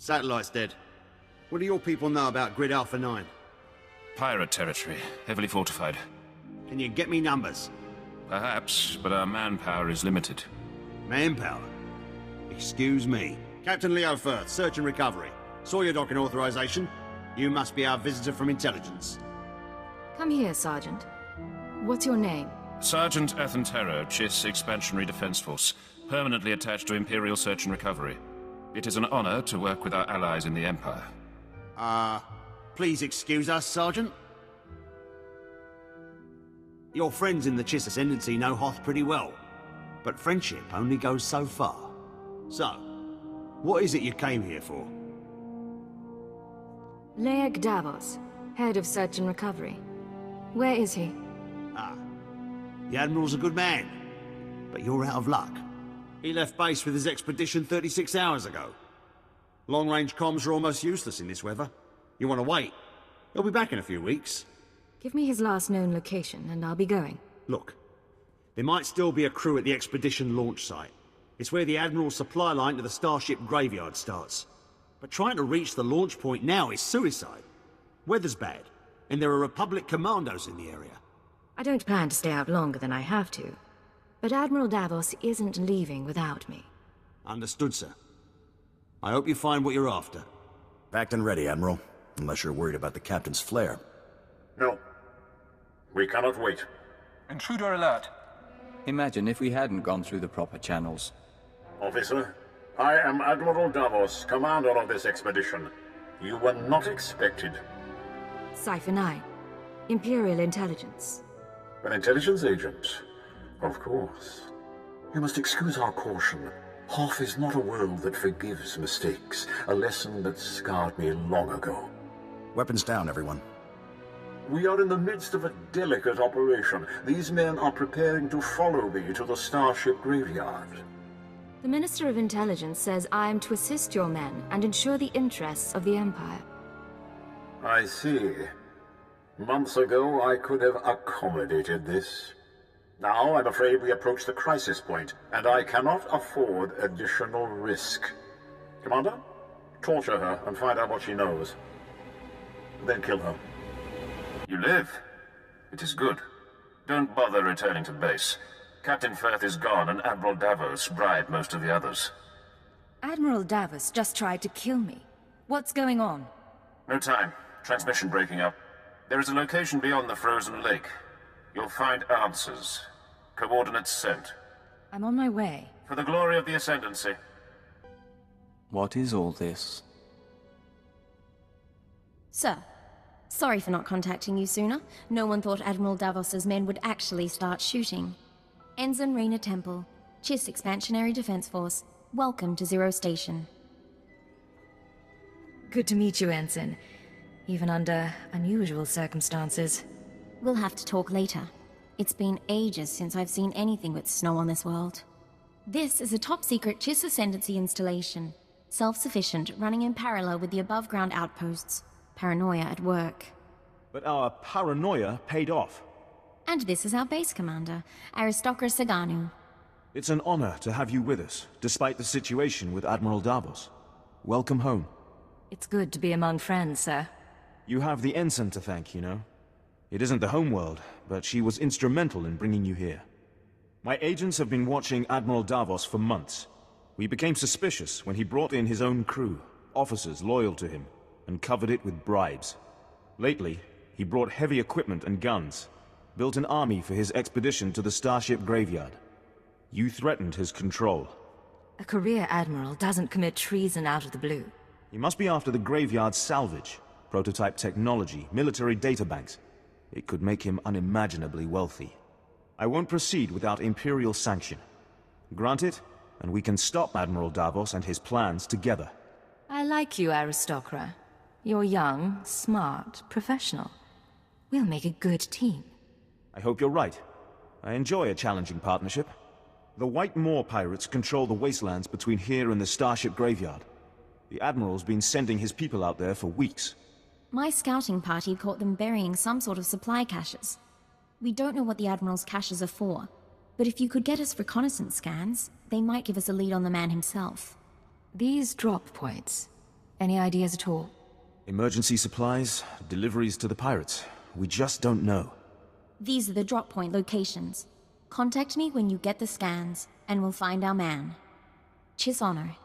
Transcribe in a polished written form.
Satellite's dead. What do your people know about Grid Alpha 9? Pirate territory, heavily fortified. Can you get me numbers? Perhaps, but our manpower is limited. Manpower? Excuse me. Captain Leo Firth, search and recovery. Saw your docking authorization. You must be our visitor from intelligence. Come here, Sergeant. What's your name? Sergeant Ethan Terror, CHIS Expansionary Defense Force, permanently attached to Imperial Search and Recovery. It is an honor to work with our allies in the Empire. Please excuse us, Sergeant. Your friends in the CHIS Ascendancy know Hoth pretty well, but friendship only goes so far. So, what is it you came here for? Leag Davos, head of Search and Recovery. Where is he? The Admiral's a good man, but you're out of luck. He left base with his expedition 36 hours ago. Long-range comms are almost useless in this weather. You want to wait? He'll be back in a few weeks. Give me his last known location, and I'll be going. Look, there might still be a crew at the expedition launch site. It's where the Admiral's supply line to the Starship graveyard starts. But trying to reach the launch point now is suicide. Weather's bad, and there are Republic commandos in the area. I don't plan to stay out longer than I have to, but Admiral Davos isn't leaving without me. Understood, sir. I hope you find what you're after. Packed and ready, Admiral. Unless you're worried about the captain's flare. No. We cannot wait. Intruder alert. Imagine if we hadn't gone through the proper channels. Officer, I am Admiral Davos, commander of this expedition. You were not expected. Cypher 9. Imperial Intelligence. An intelligence agent? Of course. You must excuse our caution. Hoth is not a world that forgives mistakes. A lesson that scarred me long ago. Weapons down, everyone. We are in the midst of a delicate operation. These men are preparing to follow me to the Starship graveyard. The Minister of Intelligence says I am to assist your men and ensure the interests of the Empire. I see. Months ago, I could have accommodated this. Now, I'm afraid we approach the crisis point, and I cannot afford additional risk. Commander, torture her and find out what she knows. Then kill her. You live? It is good. Don't bother returning to base. Captain Firth is gone, and Admiral Davos bribed most of the others. Admiral Davos just tried to kill me. What's going on? No time. Transmission breaking up. There is a location beyond the frozen lake. You'll find answers. Coordinates sent. I'm on my way. For the glory of the Ascendancy. What is all this? Sir, sorry for not contacting you sooner. No one thought Admiral Davos's men would actually start shooting. Ensign Raina Temple, CHIS Expansionary Defense Force. Welcome to Zero Station. Good to meet you, Ensign. Even under unusual circumstances. We'll have to talk later. It's been ages since I've seen anything but snow on this world. This is a top-secret CHIS Ascendancy installation. Self-sufficient, running in parallel with the above-ground outposts. Paranoia at work. But our paranoia paid off. And this is our base commander, Aristocra Saganu. It's an honor to have you with us, despite the situation with Admiral Davos. Welcome home. It's good to be among friends, sir. You have the Ensign to thank, you know. It isn't the homeworld, but she was instrumental in bringing you here. My agents have been watching Admiral Davos for months. We became suspicious when he brought in his own crew, officers loyal to him, and covered it with bribes. Lately, he brought heavy equipment and guns, built an army for his expedition to the Starship graveyard. You threatened his control. A career admiral doesn't commit treason out of the blue. He must be after the graveyard's salvage, prototype technology, military databanks. It could make him unimaginably wealthy. I won't proceed without Imperial sanction. Grant it, and we can stop Admiral Davos and his plans together. I like you, Aristocra. You're young, smart, professional. We'll make a good team. I hope you're right. I enjoy a challenging partnership. The White Moor pirates control the wastelands between here and the Starship graveyard. The Admiral's been sending his people out there for weeks. My scouting party caught them burying some sort of supply caches. We don't know what the Admiral's caches are for, but if you could get us reconnaissance scans, they might give us a lead on the man himself. These drop points, Any ideas at all? Emergency supplies, deliveries to the pirates. We just don't know. These are the drop point locations. Contact me when you get the scans, and we'll find our man. Chiss Honor.